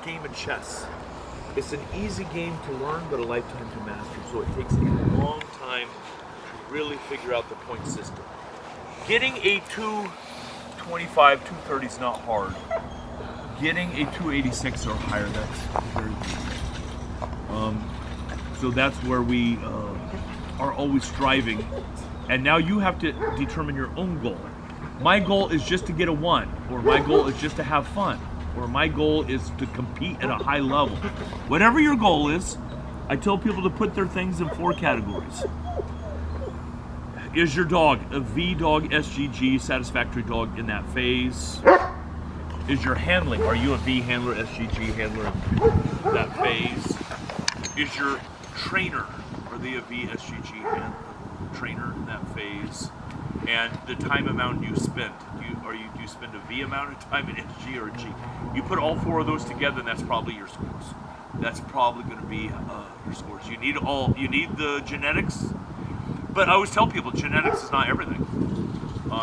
game of chess. It's an easy game to learn, but a lifetime to master. So it takes a long time to really figure out the point system. Getting a 225, 230 is not hard. Getting a 286 or higher, that's very easy. So that's where we are always striving. And now you have to determine your own goal. My goal is just to get a 1, or my goal is just to have fun, or my goal is to compete at a high level. Whatever your goal is, I tell people to put their things in 4 categories. Is your dog a V dog, SGG, satisfactory dog in that phase? Is your handling, are you a V handler, SGG handler in that phase? Is your trainer, are they a V, SGG trainer in that phase? And the time amount you spent, do you spend a V amount of time in SG or a G? You put all 4 of those together, and that's probably your scores. That's probably going to be your scores. You need the genetics, but I always tell people genetics is not everything.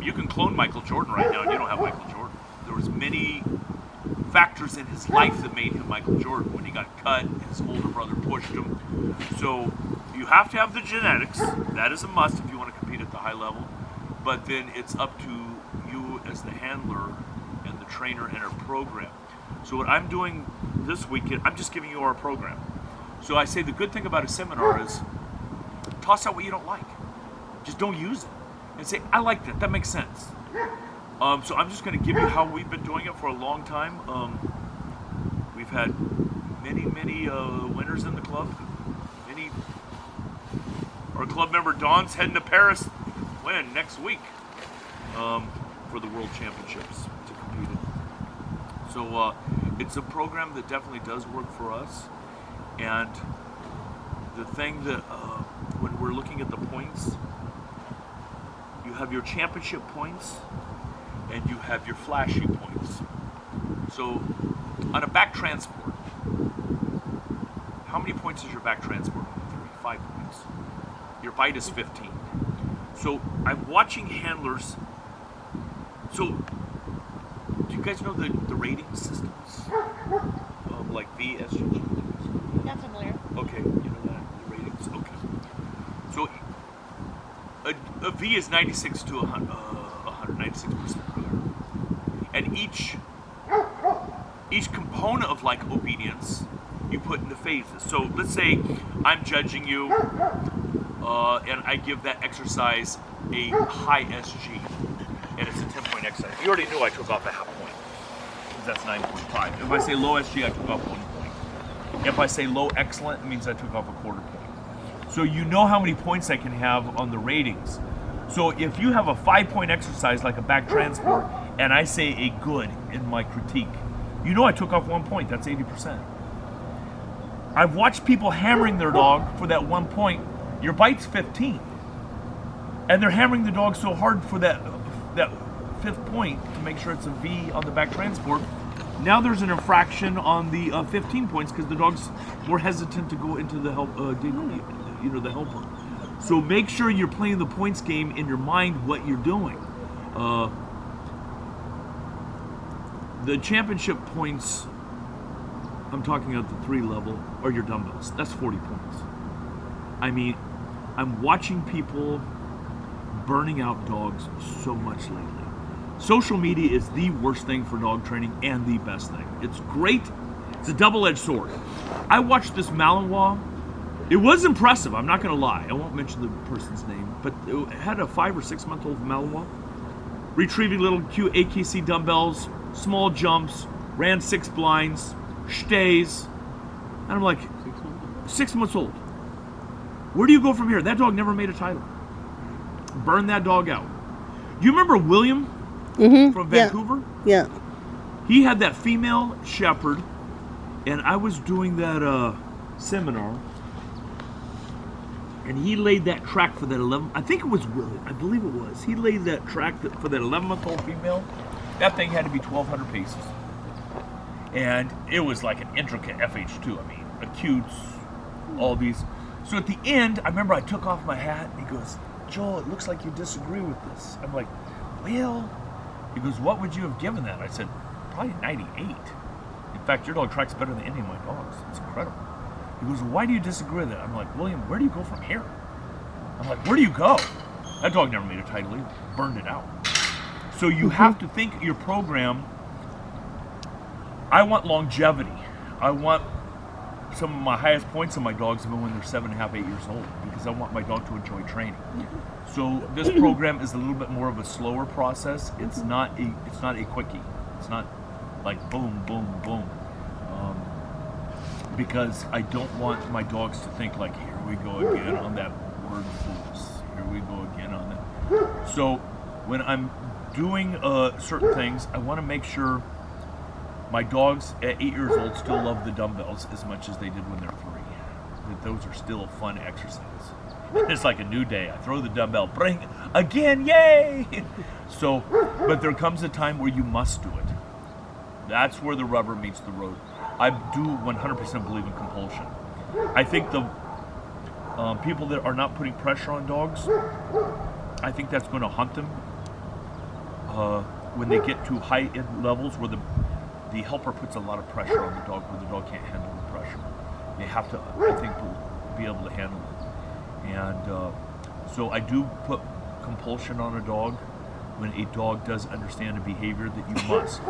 You can clone Michael Jordan right now, and you don't have Michael Jordan. There was many factors in his life that made him Michael Jordan. When he got cut, his older brother pushed him. So you have to have the genetics. That is a must if you want to compete at the high level. But then it's up to you as the handler and the trainer and our program. So what I'm doing this weekend, I'm just giving you our program. So I say the good thing about a seminar is toss out what you don't like. Just don't use it. And say, I like that. That makes sense. So I'm just going to give you how we've been doing it for a long time. We've had many winners in the club. Our club member Don's heading to Paris next week for the World Championships to compete in. So it's a program that definitely does work for us. And the thing that when we're looking at the points, you have your championship points and you have your flashy points. So on a back transport, how many points is your back transport? 5 points. Your bite is 15. So I'm watching handlers. So do you guys know the rating systems? Like V, SGG? Not familiar. Okay, you know that, the ratings, okay. So a V is 96 to 196%. And each component of like obedience you put into phases. So let's say I'm judging you and I give that exercise a high SG and it's a 10-point exercise. You already knew I took off a half point because that's 9.5. If I say low SG, I took off 1 point. If I say low excellent, it means I took off a quarter point. So you know how many points I can have on the ratings. So if you have a 5-point exercise like a back transport and I say a good in my critique, you know I took off 1 point, that's 80%. I've watched people hammering their dog for that 1 point. Your bite's 15. And they're hammering the dog so hard for that 5th point to make sure it's a V on the back transport. Now there's an infraction on the 15 points because the dog's more hesitant to go into the help, the helper. So make sure you're playing the points game in your mind what you're doing. The championship points, I'm talking at the 3 level, are your dumbbells. That's 40 points. I mean, I'm watching people burning out dogs so much lately. Social media is the worst thing for dog training and the best thing. It's great. It's a double-edged sword. I watched this Malinois. It was impressive, I'm not going to lie. I won't mention the person's name, but it had a 5 or 6 month old Malinois retrieving little cute AKC dumbbells, small jumps, ran 6 blinds, stays, and I'm like, 6 months old. Where do you go from here? That dog never made a title. Burn that dog out. Do you remember William from Vancouver? Yeah. He had that female shepherd, and I was doing that seminar, and he laid that track for that 11. I think it was William. I believe it was. He laid that track for that 11-month-old female. That thing had to be 1,200 paces, and it was like an intricate FH2. I mean, acutes, all these. So at the end, I remember I took off my hat, and he goes, "Joel, it looks like you disagree with this." I'm like, "Well," he goes, "what would you have given that?" I said, "Probably 98. In fact, your dog tracks better than any of my dogs. It's incredible. He goes, why do you disagree with that? I'm like, William, where do you go from here? I'm like, where do you go? That dog never made a title either. Burned it out. So you have to think your program. I want longevity. I want some of my highest points of my dogs have been when they're 7.5, 8 years old, because I want my dog to enjoy training. So this program is a little bit more of a slower process. It's not a quickie. It's not like boom, boom, boom. Because I don't want my dogs to think like, here we go again on that word fools. Here we go again on that. So when I'm doing certain things, I want to make sure my dogs at 8 years old still love the dumbbells as much as they did when they're 3. That those are still a fun exercise. It's like a new day. I throw the dumbbell, bring again, yay! So, but there comes a time where you must do it. That's where the rubber meets the road. I do 100% believe in compulsion. I think the people that are not putting pressure on dogs, I think that's going to hunt them when they get to high end levels where the helper puts a lot of pressure on the dog where the dog can't handle the pressure. They have to, I think, be able to handle it. And so I do put compulsion on a dog when a dog does understand a behavior that you must.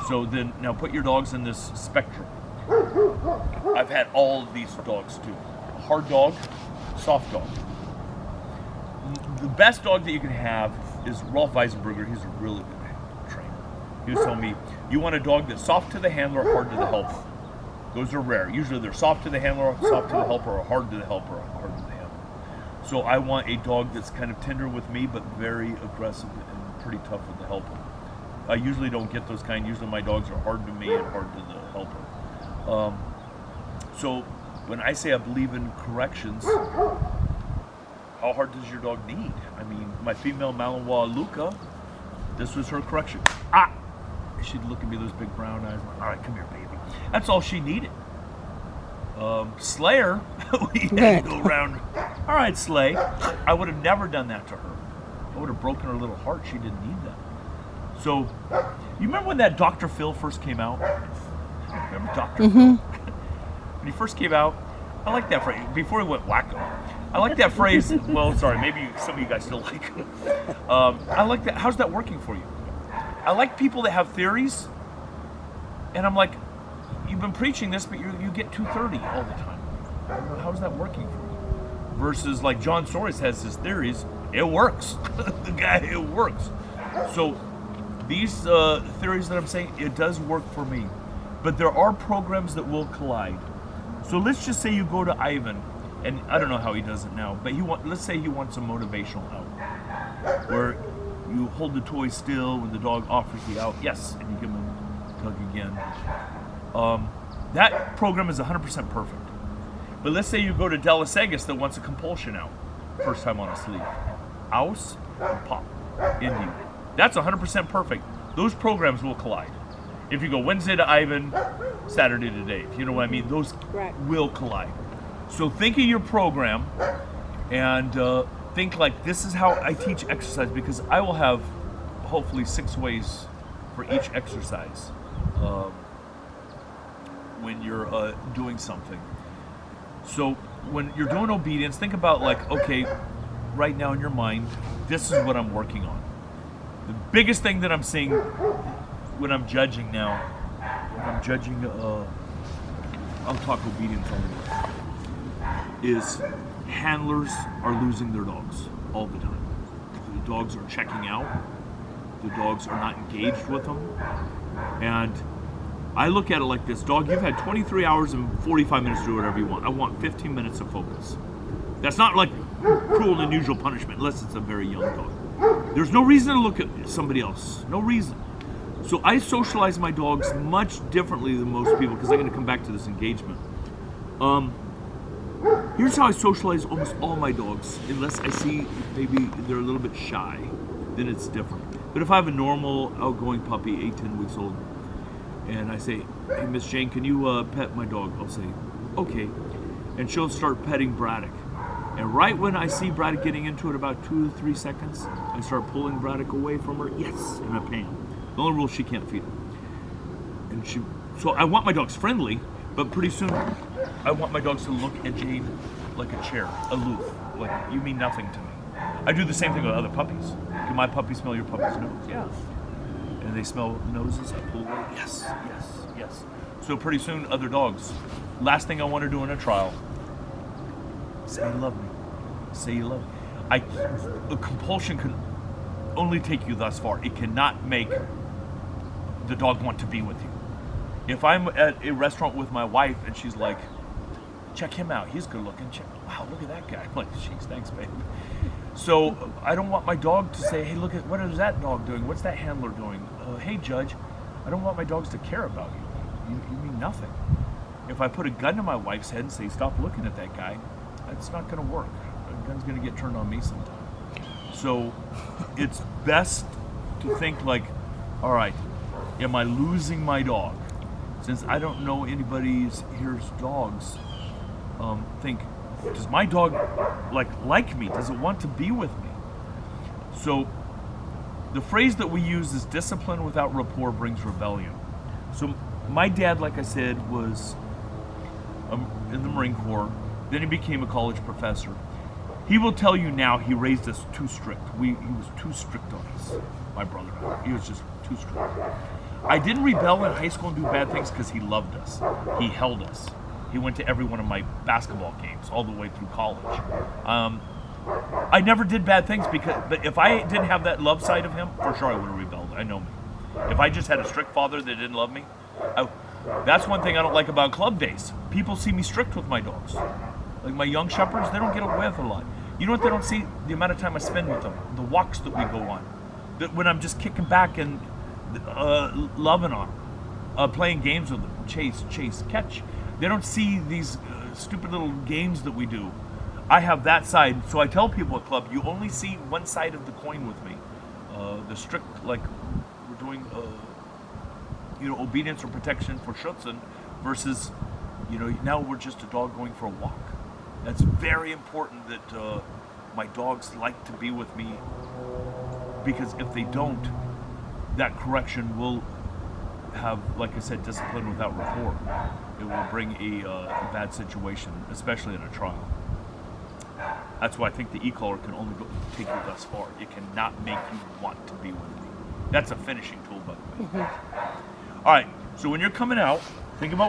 So then, now put your dogs in this spectrum. I've had all of these dogs too. Hard dog, soft dog. The best dog that you can have is Rolf Weisenberger. He's a really good trainer. He was telling me, you want a dog that's soft to the handler, hard to the helper. Those are rare. Usually they're soft to the handler, soft to the helper, or hard to the helper, or hard to the handler. So I want a dog that's kind of tender with me, but very aggressive and pretty tough with the helper. I usually don't get those kind. Usually my dogs are hard to me and hard to the helper. So when I say I believe in corrections, how hard does your dog need? I mean, my female Malinois Luca, this was her correction. Ah! She'd look at me with those big brown eyes. All right, come here, baby. That's all she needed. Slayer, we had to go around. All right, Slay. I would have never done that to her. I would have broken her little heart. She didn't need that. So, you remember when that Dr. Phil first came out? Remember Dr. Phil? When he first came out, I like that phrase. Before he went wacko, I like that phrase. Well, sorry, maybe some of you guys still like it. I like that. How's that working for you? I like people that have theories, and I'm like, you've been preaching this, but you get 230 all the time. How's that working for you? Versus like John Soros has his theories, it works. The guy, it works. So these theories that I'm saying, it does work for me. But there are programs that will collide. So let's just say you go to Ivan, and I don't know how he does it now, but let's say he wants a motivational out, where you hold the toy still when the dog offers the out, yes, and you give him a tug again. That program is 100% perfect. But let's say you go to Delasegas that wants a compulsion out, first time on a sleeve. Aus and pop, Indy. That's 100% perfect. Those programs will collide. If you go Wednesday to Ivan, Saturday to Dave, you know what I mean? Those will collide. So think of your program and think like this is how I teach exercise, because I will have hopefully 6 ways for each exercise when you're doing something. So when you're doing obedience, think about like, okay, right now in your mind, this is what I'm working on. The biggest thing that I'm seeing when I'm judging now, I'll talk obedience only, is handlers are losing their dogs all the time. The dogs are checking out. The dogs are not engaged with them. And I look at it like this: dog, you've had 23 hours and 45 minutes to do whatever you want. I want 15 minutes of focus. That's not like cruel and unusual punishment, unless it's a very young dog. There's no reason to look at somebody else. No reason. So I socialize my dogs much differently than most people, because I'm going to come back to this engagement. Here's how I socialize almost all my dogs, unless I see maybe they're a little bit shy, then it's different. But if I have a normal outgoing puppy, 8-10 weeks old, and I say, hey, Miss Jane, can you pet my dog? I'll say, okay. And she'll start petting Braddock. And right when I see Braddock getting into it, about 2 to 3 seconds, I start pulling Braddock away from her, yes, and I pay him. The only rule, she can't feed him. And So I want my dogs friendly, but pretty soon I want my dogs to look at Jade like a chair, aloof, like you mean nothing to me. I do the same thing with other puppies. Can my puppy smell your puppy's nose? Yeah. And they smell noses, I pull away. Yes, yes, yes. So pretty soon other dogs. Last thing I want to do in a trial, say you love me. Say you love me. A compulsion can only take you thus far. It cannot make the dog want to be with you. If I'm at a restaurant with my wife and she's like, check him out, he's good looking. Wow, look at that guy. I'm like, jeez, thanks, babe. So I don't want my dog to say, hey, look at, what is that dog doing? What's that handler doing? Hey, judge, I don't want my dogs to care about you. You mean nothing. If I put a gun to my wife's head and say, stop looking at that guy, that's not going to work. The gun's going to get turned on me sometime. So it's best to think like, all right, am I losing my dog? Since I don't know anybody's here's dogs, think, does my dog like me? Does it want to be with me? So the phrase that we use is discipline without rapport brings rebellion. So my dad, like I said, was in the Marine Corps. Then he became a college professor. He will tell you now he raised us too strict. He was too strict on us, my brother. He was just too strict. I didn't rebel in high school and do bad things because he loved us. He held us. He went to every one of my basketball games all the way through college. I never did bad things but if I didn't have that love side of him, for sure I would have rebelled. I know me. If I just had a strict father that didn't love me, that's one thing I don't like about club days. People see me strict with my dogs. Like my young shepherds, they don't get away with a lot. You know what they don't see? The amount of time I spend with them, the walks that we go on, that when I'm just kicking back and loving on them, playing games with them, chase, catch. They don't see these stupid little games that we do. I have that side, so I tell people at club, you only see one side of the coin with me. The strict, like we're doing, obedience or protection for Schutzen versus, now we're just a dog going for a walk. That's very important that my dogs like to be with me, because if they don't, that correction will have, like I said, discipline without rapport. It will bring a bad situation, especially in a trial. That's why I think the e-collar can only take you thus far. It cannot make you want to be with me. That's a finishing tool, by the way. All right, so when you're coming out, think about